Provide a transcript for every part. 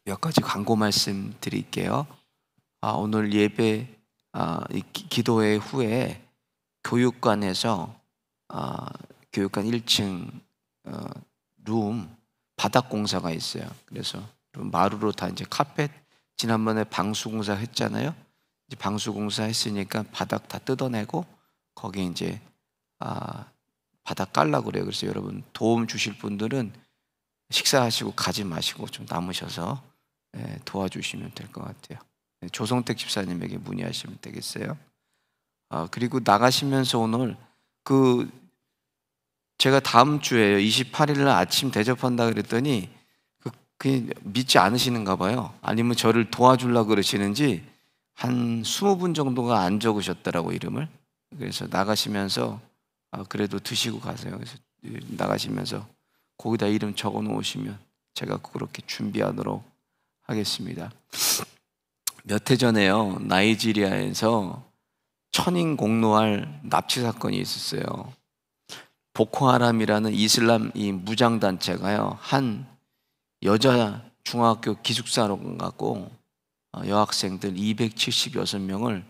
몇 가지 광고 말씀 드릴게요. 오늘 예배 기도회 후에 교육관에서 교육관 1층 룸 바닥 공사가 있어요. 그래서 마루로 다 이제 카펫, 지난번에 방수 공사 했잖아요. 이제 방수 공사 했으니까 바닥 다 뜯어내고 거기 이제 바닥 깔라고 그래요. 그래서 여러분 도움 주실 분들은 식사하시고 가지 마시고 좀 남으셔서 도와주시면 될 것 같아요. 조성택 집사님에게 문의하시면 되겠어요. 그리고 나가시면서 오늘 제가 다음 주에 28일 날 아침 대접한다 그랬더니 그냥 믿지 않으시는가 봐요. 아니면 저를 도와주려고 그러시는지 한 20분 정도가 안 적으셨더라고, 이름을. 그래서 나가시면서 그래도 드시고 가세요. 그래서 나가시면서 거기다 이름 적어 놓으시면 제가 그렇게 준비하도록 하겠습니다. 몇 해 전에요, 나이지리아에서 천인 공로할 납치 사건이 있었어요. 보코하람이라는 이슬람 무장단체가요, 한 여자 중학교 기숙사로 갖고 여학생들 276명을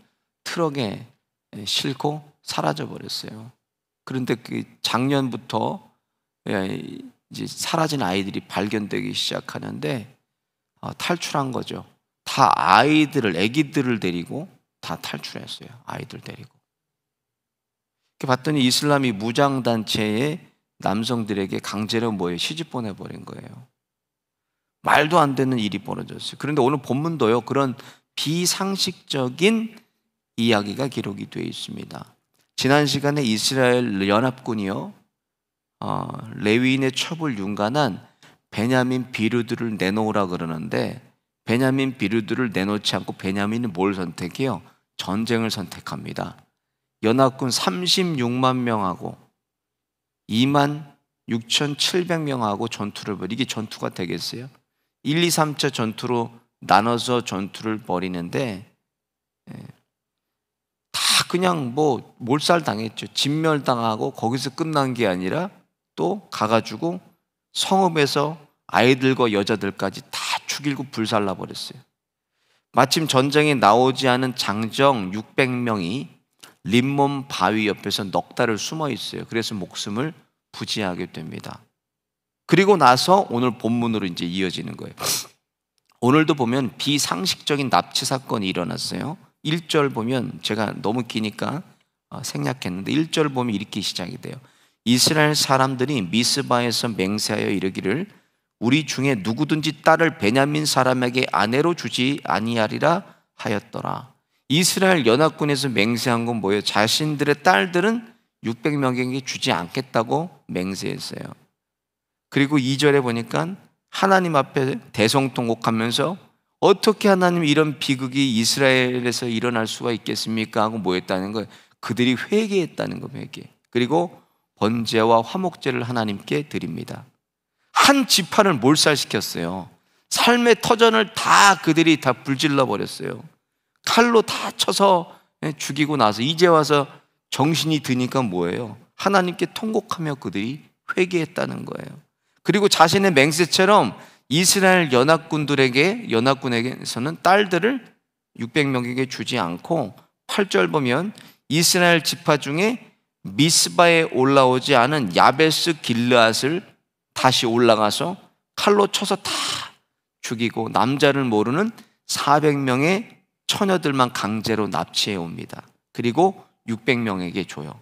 트럭에 싣고 사라져 버렸어요. 그런데 작년부터 이제 사라진 아이들이 발견되기 시작하는데 탈출한 거죠. 다 아기들을 데리고 다 탈출했어요. 아이들 데리고. 봤더니 이슬람이 무장단체의 남성들에게 강제로 시집 보내버린 거예요. 말도 안 되는 일이 벌어졌어요. 그런데 오늘 본문도요, 그런 비상식적인 이야기가 기록이 되어 있습니다. 지난 시간에 이스라엘 연합군이요, 레위인의 첩을 윤관한 베냐민 비류들을 내놓으라 그러는데, 베냐민 비류들을 내놓지 않고 베냐민은 뭘 선택해요? 전쟁을 선택합니다. 연합군 36만 명하고 26,700명하고 전투를 이게 전투가 되겠어요? 1, 2, 3차 전투로 나눠서 전투를 벌이는데 다 그냥 몰살당했죠. 진멸당하고 거기서 끝난 게 아니라 또 가가지고 성읍에서 아이들과 여자들까지 다 죽이고 불살라 버렸어요. 마침 전쟁에 나오지 않은 장정 600명이 림몬 바위 옆에서 넉 달을 숨어 있어요. 그래서 목숨을 부지하게 됩니다. 그리고 나서 오늘 본문으로 이제 이어지는 거예요. 오늘도 보면 비상식적인 납치 사건이 일어났어요. 1절 보면, 제가 너무 기니까 생략했는데 1절 보면 이렇게 시작이 돼요. 이스라엘 사람들이 미스바에서 맹세하여 이르기를 우리 중에 누구든지 딸을 베냐민 사람에게 아내로 주지 아니하리라 하였더라. 이스라엘 연합군에서 맹세한 건 뭐예요? 자신들의 딸들은 600명에게 주지 않겠다고 맹세했어요. 그리고 2절에 보니까 하나님 앞에 대성통곡하면서 어떻게 하나님 이런 비극이 이스라엘에서 일어날 수가 있겠습니까? 하고 뭐 했다는 거예요? 그들이 회개했다는 거예요. 회개. 그리고 번제와 화목제를 하나님께 드립니다. 한 지파를 몰살시켰어요. 삶의 터전을 그들이 다 불질러 버렸어요. 칼로 다 쳐서 죽이고 나서 이제 와서 정신이 드니까 뭐예요? 하나님께 통곡하며 그들이 회개했다는 거예요. 그리고 자신의 맹세처럼 이스라엘 연합군에게서는 딸들을 600명에게 주지 않고 8절 보면 이스라엘 지파 중에 미스바에 올라오지 않은 야베스 길르앗을 다시 올라가서 칼로 쳐서 다 죽이고 남자를 모르는 400명의 처녀들만 강제로 납치해 옵니다. 그리고 600명에게 줘요.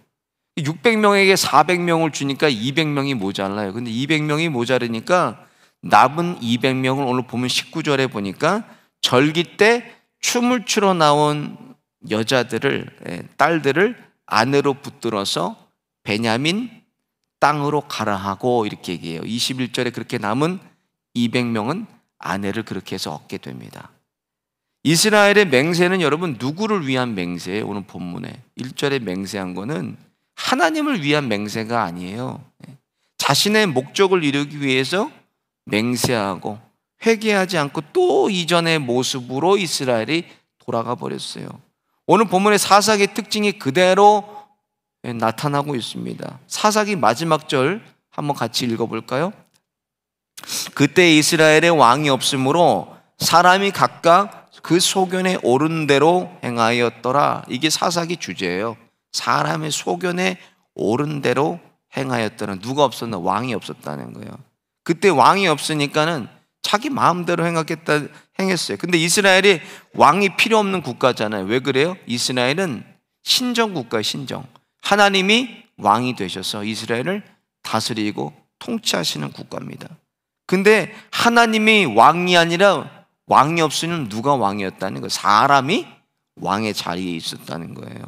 600명에게 400명을 주니까 200명이 모자라요. 근데 200명이 모자르니까 남은 200명을 오늘 보면 19절에 보니까 절기 때 춤을 추러 나온 딸들을 아내로 붙들어서 베냐민 땅으로 가라 하고 이렇게 얘기해요. 21절에 그렇게 남은 200명은 아내를 그렇게 해서 얻게 됩니다. 이스라엘의 맹세는 여러분 누구를 위한 맹세예요? 오늘 본문에 1절에 맹세한 거는 하나님을 위한 맹세가 아니에요. 자신의 목적을 이루기 위해서 맹세하고 회개하지 않고 또 이전의 모습으로 이스라엘이 돌아가 버렸어요. 오늘 본문의 사사기의 특징이 그대로 나타나고 있습니다. 사사기 마지막 절 한번 같이 읽어볼까요? 그때 이스라엘에 왕이 없으므로 사람이 각각 그 소견에 오른 대로 행하였더라. 이게 사사기 주제예요. 사람의 소견에 오른 대로 행하였더라. 누가 없었나? 왕이 없었다는 거예요. 그때 왕이 없으니까는 자기 마음대로 행했어요. 근데 이스라엘이 왕이 필요 없는 국가잖아요. 왜 그래요? 이스라엘은 신정 국가예요. 신정. 하나님이 왕이 되셔서 이스라엘을 다스리고 통치하시는 국가입니다. 근데 하나님이 왕이 아니라 왕이 없으면 누가 왕이었다는 거예요? 사람이 왕의 자리에 있었다는 거예요.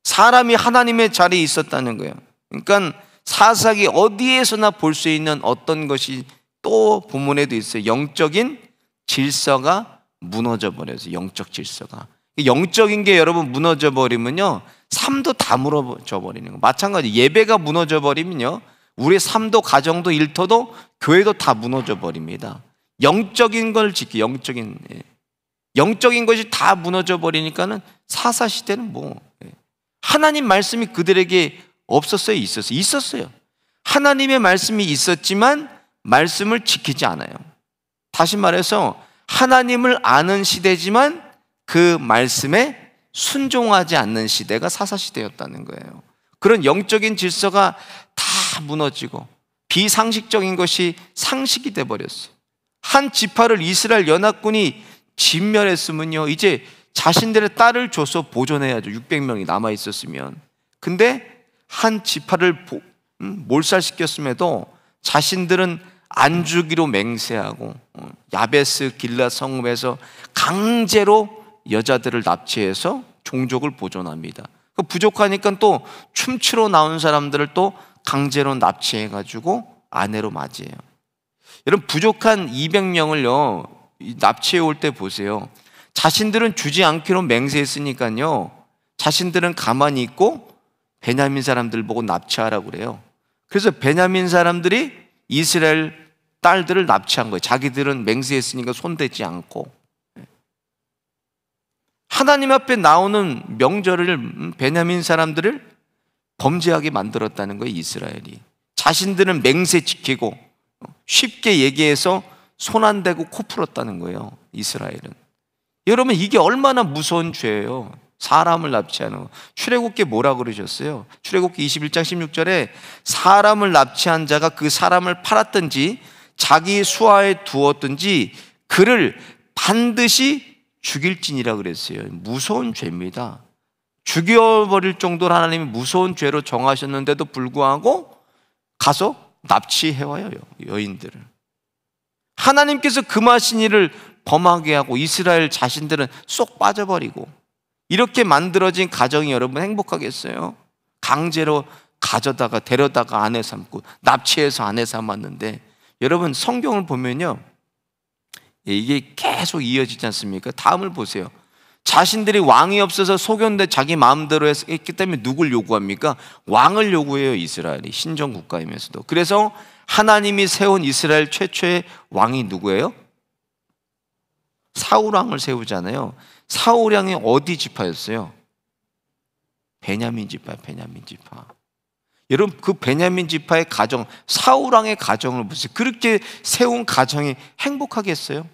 사람이 하나님의 자리에 있었다는 거예요. 그러니까 사사기 어디에서나 볼 수 있는 어떤 것이 또 본문에도 있어요. 영적인 질서가 무너져 버려서 영적 질서가. 영적인 게 여러분 무너져 버리면요, 삶도 다 무너져 버리는 거예요. 마찬가지 예배가 무너져 버리면요, 우리의 삶도 가정도 일터도 교회도 다 무너져 버립니다. 영적인 걸 지키, 영적인 것이 다 무너져 버리니까는 사사 시대는 하나님 말씀이 그들에게 없었어요, 있었어요? 있었어요. 하나님의 말씀이 있었지만 말씀을 지키지 않아요. 다시 말해서 하나님을 아는 시대지만 그 말씀에 순종하지 않는 시대가 사사 시대였다는 거예요. 그런 영적인 질서가 다 무너지고 비상식적인 것이 상식이 돼 버렸어요. 한 지파를 이스라엘 연합군이 진멸했으면요, 이제 자신들의 딸을 줘서 보존해야죠. 600명이 남아 있었으면. 근데 한 지파를 몰살시켰음에도 자신들은 안 주기로 맹세하고 야베스 길라 성읍에서 강제로 여자들을 납치해서 종족을 보존합니다. 부족하니까 또 춤추러 나온 사람들을 또 강제로 납치해가지고 아내로 맞이해요. 여러분, 부족한 200명을요 납치해 올 때 보세요. 자신들은 주지 않기로 맹세했으니까요, 자신들은 가만히 있고 베냐민 사람들 보고 납치하라고 그래요. 그래서 베냐민 사람들이 이스라엘 딸들을 납치한 거예요. 자기들은 맹세했으니까 손대지 않고. 하나님 앞에 나오는 명절을 베냐민 사람들을 범죄하게 만들었다는 거예요. 이스라엘이 자신들은 맹세 지키고 쉽게 얘기해서 손 안 대고 코 풀었다는 거예요. 이스라엘은. 여러분, 이게 얼마나 무서운 죄예요. 사람을 납치하는 거. 출애굽기에 뭐라 그러셨어요? 출애굽기 21장 16절에 사람을 납치한 자가 그 사람을 팔았든지 자기 수하에 두었든지 그를 반드시 죽일지니라 그랬어요. 무서운 죄입니다. 죽여버릴 정도로 하나님이 무서운 죄로 정하셨는데도 불구하고 가서 납치해와요, 여인들을. 하나님께서 금하신 일을 범하게 하고 이스라엘 자신들은 쏙 빠져버리고, 이렇게 만들어진 가정이 여러분 행복하겠어요? 강제로 가져다가 데려다가 아내 삼고 납치해서 아내 삼았는데, 여러분 성경을 보면요, 이게 계속 이어지지 않습니까? 다음을 보세요. 자신들이 왕이 없어서 소견대 자기 마음대로 했기 때문에 누굴 요구합니까? 왕을 요구해요. 이스라엘이 신정 국가이면서도. 그래서 하나님이 세운 이스라엘 최초의 왕이 누구예요? 사울 왕을 세우잖아요. 사울 왕이 어디 지파였어요? 베냐민 지파. 베냐민 지파. 여러분, 그 베냐민 지파의 가정, 사울 왕의 가정을 보세요. 그렇게 세운 가정이 행복하겠어요?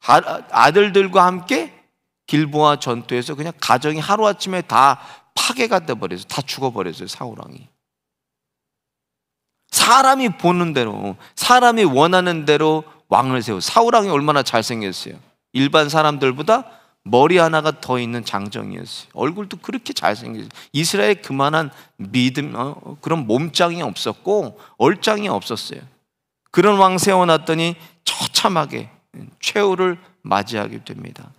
아들들과 함께 길보아 전투에서 그냥 가정이 하루아침에 다 파괴가 돼버려서 다 죽어버렸어요. 사울 왕이. 사람이 보는 대로, 사람이 원하는 대로 왕을 세워. 사울 왕이 얼마나 잘생겼어요. 일반 사람들보다 머리 하나가 더 있는 장정이었어요. 얼굴도 그렇게 잘생겼어요. 이스라엘에 그만한 믿음, 그런 몸짱이 없었고 얼짱이 없었어요. 그런 왕 세워놨더니 처참하게 최후를 맞이하게 됩니다.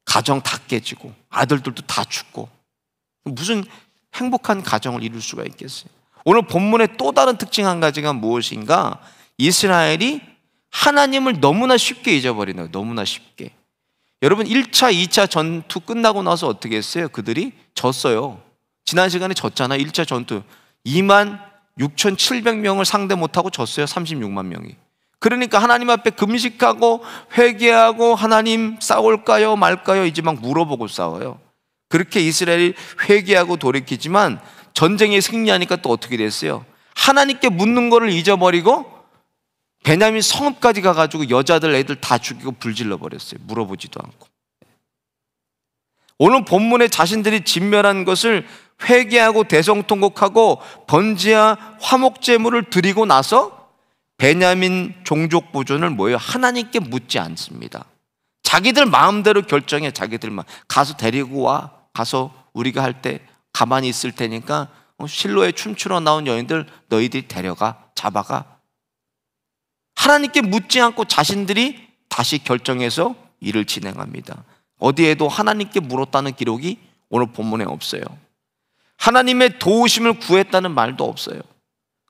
가정 다 깨지고 아들들도 다 죽고, 무슨 행복한 가정을 이룰 수가 있겠어요? 오늘 본문의 또 다른 특징 한 가지가 무엇인가? 이스라엘이 하나님을 너무나 쉽게 잊어버리는 거예요. 너무나 쉽게. 여러분, 1차, 2차 전투 끝나고 나서 어떻게 했어요? 그들이 졌어요. 지난 시간에 졌잖아요. 1차 전투 26,700명을 상대 못하고 졌어요. 36만 명이. 그러니까 하나님 앞에 금식하고 회개하고, 하나님 싸울까요 말까요 이제 막 물어보고 싸워요. 그렇게 이스라엘이 회개하고 돌이키지만 전쟁에 승리하니까 또 어떻게 됐어요? 하나님께 묻는 거를 잊어버리고 베냐민 성읍까지 가가지고 여자들 애들 다 죽이고 불질러 버렸어요. 물어보지도 않고. 오늘 본문에 자신들이 진멸한 것을 회개하고 대성통곡하고 번제와 화목제물을 드리고 나서 베냐민 종족 보존을 뭐예요? 하나님께 묻지 않습니다. 자기들 마음대로 결정해. 자기들만 가서 데리고 와. 가서 우리가 할 때 가만히 있을 테니까 실로에 춤추러 나온 여인들 너희들이 데려가, 잡아가. 하나님께 묻지 않고 자신들이 다시 결정해서 일을 진행합니다. 어디에도 하나님께 물었다는 기록이 오늘 본문에 없어요. 하나님의 도우심을 구했다는 말도 없어요.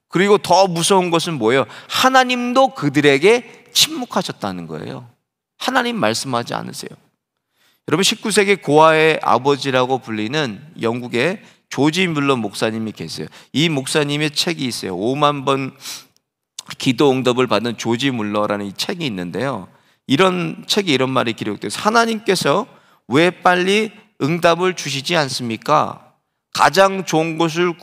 그리고 더 무서운 것은 뭐예요? 하나님도 그들에게 침묵하셨다는 거예요. 하나님 말씀하지 않으세요. 여러분, 19세기 고아의 아버지라고 불리는 영국의 조지 뮬러 목사님이 계세요. 이 목사님의 책이 있어요. 5만 번 기도 응답을 받은 조지 뮬러라는 이 책이 있는데요, 이런 책에 이런 말이 기록돼요. 하나님께서 왜 빨리 응답을 주시지 않습니까? 가장 좋은 것을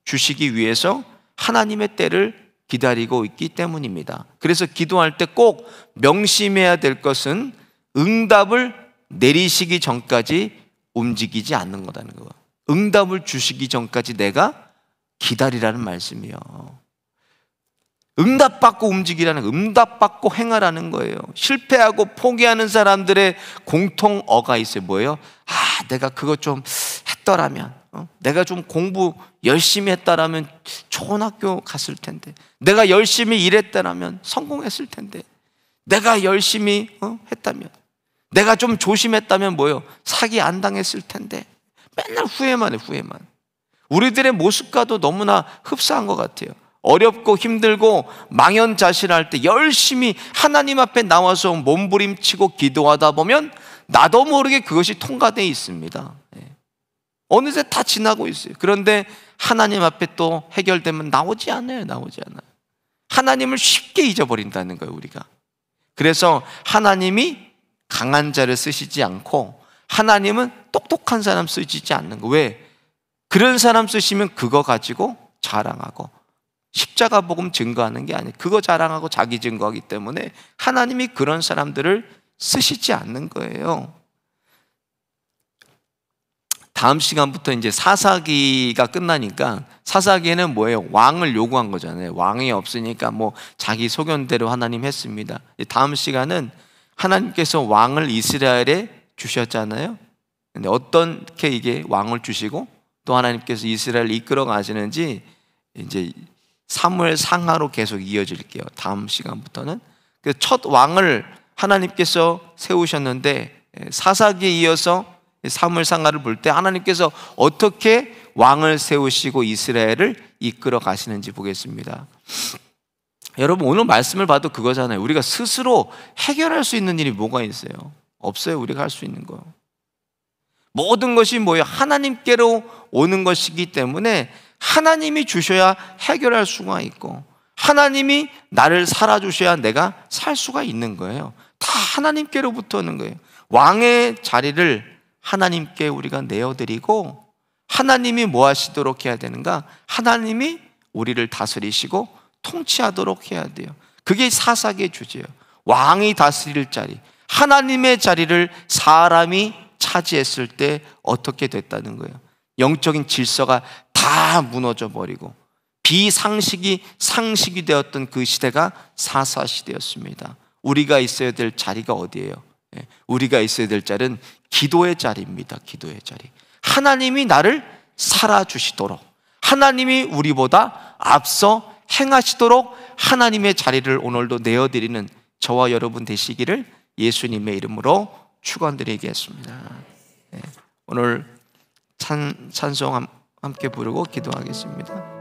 주시기 위해서 하나님의 때를 기다리고 있기 때문입니다. 그래서 기도할 때 꼭 명심해야 될 것은 응답을 내리시기 전까지 움직이지 않는 거라는 거예요. 응답을 주시기 전까지 내가 기다리라는 말씀이에요. 응답받고 움직이라는, 응답받고 행하라는 거예요. 실패하고 포기하는 사람들의 공통어가 있어요. 뭐예요? 내가 그거 좀 했더라면, 내가 좀 공부 열심히 했더라면 좋은 학교 갔을 텐데, 내가 열심히 일했더라면 성공했을 텐데, 내가 열심히 했다면, 내가 좀 조심했다면 뭐예요? 사기 안 당했을 텐데. 맨날 후회만 해, 후회만. 우리들의 모습과도 너무나 흡사한 것 같아요. 어렵고 힘들고 망연자실할 때 열심히 하나님 앞에 나와서 몸부림치고 기도하다 보면 나도 모르게 그것이 통과되어 있습니다. 어느새 다 지나고 있어요. 그런데 하나님 앞에 또 해결되면 나오지 않아요. 하나님을 쉽게 잊어버린다는 거예요, 우리가. 그래서 하나님이 강한 자를 쓰시지 않고 하나님은 똑똑한 사람 쓰시지 않는 거예요. 왜? 그런 사람 쓰시면 그거 가지고 자랑하고 십자가 복음 증거하는 게 아니에요. 그거 자랑하고 자기 증거하기 때문에 하나님이 그런 사람들을 쓰시지 않는 거예요. 다음 시간부터 이제 사사기가 끝나니까, 사사기에는 뭐예요? 왕을 요구한 거잖아요. 왕이 없으니까 뭐 자기 소견대로 하나님 했습니다. 다음 시간은 하나님께서 왕을 이스라엘에 주셨잖아요. 근데 어떻게 이게 왕을 주시고 또 하나님께서 이스라엘을 이끌어 가시는지 이제 사무엘 상하로 계속 이어질게요. 다음 시간부터는. 첫 왕을 하나님께서 세우셨는데 사사기에 이어서 사무엘 상하를 볼 때 하나님께서 어떻게 왕을 세우시고 이스라엘을 이끌어 가시는지 보겠습니다. 여러분, 오늘 말씀을 봐도 그거잖아요. 우리가 스스로 해결할 수 있는 일이 뭐가 있어요? 없어요. 우리가 할 수 있는 거. 모든 것이 뭐예요? 하나님께로 오는 것이기 때문에 하나님이 주셔야 해결할 수가 있고, 하나님이 나를 살아주셔야 내가 살 수가 있는 거예요. 다 하나님께로부터 오는 거예요. 왕의 자리를 하나님께 우리가 내어드리고, 하나님이 뭐 하시도록 해야 되는가? 하나님이 우리를 다스리시고 통치하도록 해야 돼요. 그게 사사기의 주제예요. 왕이 다스릴 자리, 하나님의 자리를 사람이 차지했을 때 어떻게 됐다는 거예요. 영적인 질서가 다 무너져 버리고 비상식이 상식이 되었던 그 시대가 사사시대였습니다. 우리가 있어야 될 자리가 어디예요? 우리가 있어야 될 자리는 기도의 자리입니다. 기도의 자리. 하나님이 나를 살아주시도록, 하나님이 우리보다 앞서 행하시도록 하나님의 자리를 오늘도 내어드리는 저와 여러분 되시기를 예수님의 이름으로 축원드리겠습니다. 오늘 찬송 함께 부르고 기도하겠습니다.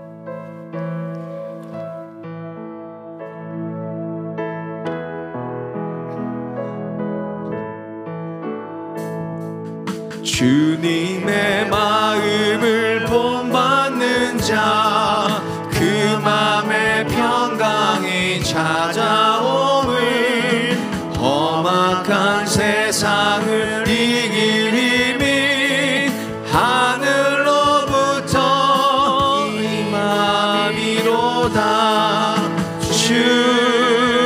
주님의 마음을 본받는 자, 그 맘에 평강이 찾아오을, 험악한 세상을 이길 힘이 하늘로부터 임함이로다. 주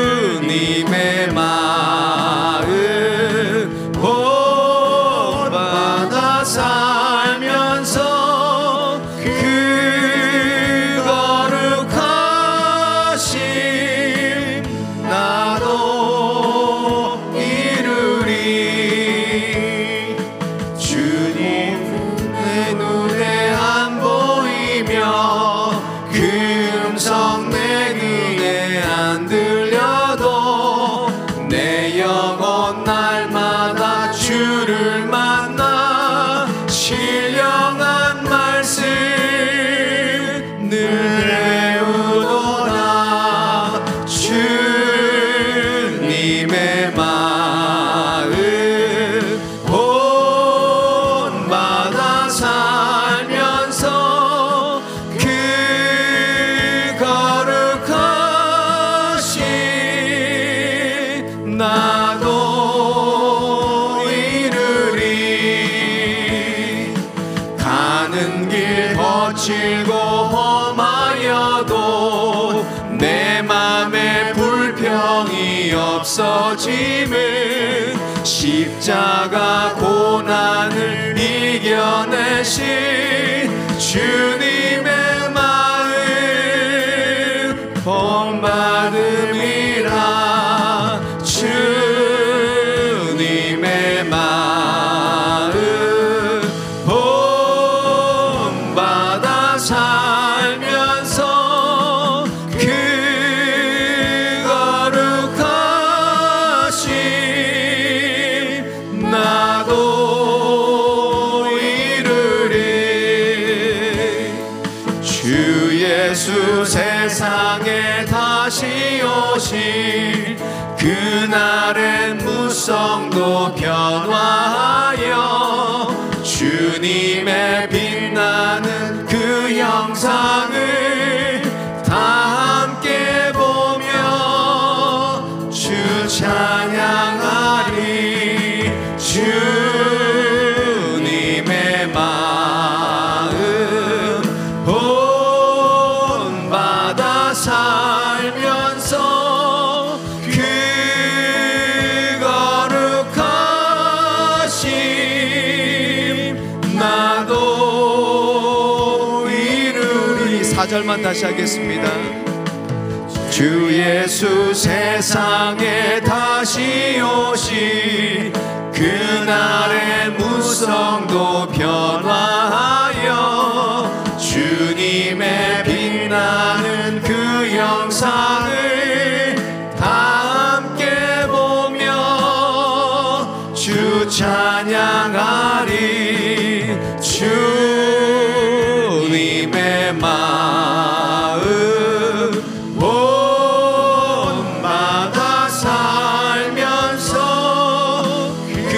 나도 이르리. 가는 길 거칠고 험하여도 내 맘에 불평이 없어짐을, 십자가 고난을 이겨내신 주님의 마음 본받음이라. 주님의 마음 본받아 살면서 그 거룩하심 나도 이루리. 주 예수 세상에 다시 오실 그날의 무성도 변화하여 주님의 빛나는 그 영상을 다 함께 보며 주 찬양하리. 주님의 마음 본받아 살면서 그 거룩하심 나도 이루리. 4절만 다시 하겠습니다. 주 예수 세상에 다시 오실 그날의 무성도 변화하여 주님의 빛나는 그 영상을 다 함께 보며 주 찬양하리. 주님의 마음 본받아 살면서 그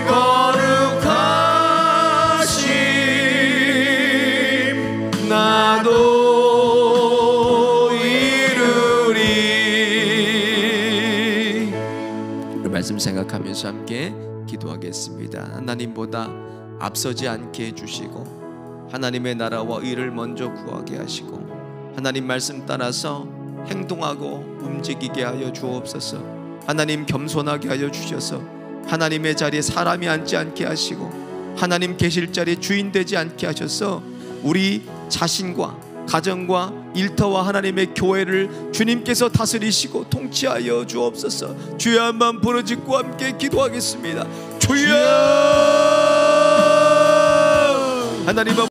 거룩하심 나도 이루리. 그 말씀 생각하면서 함께 기도하겠습니다. 하나님보다 앞서지 않게 해주시고 하나님의 나라와 의를 먼저 구하게 하시고 하나님 말씀 따라서 행동하고 움직이게 하여 주옵소서. 하나님 겸손하게 하여 주셔서 하나님의 자리에 사람이 앉지 않게 하시고 하나님 계실 자리에 주인 되지 않게 하셔서 우리 자신과 가정과 일터와 하나님의 교회를 주님께서 다스리시고 통치하여 주옵소서. 주여 한번 부르짖고 함께 기도하겠습니다. 주여! 하나님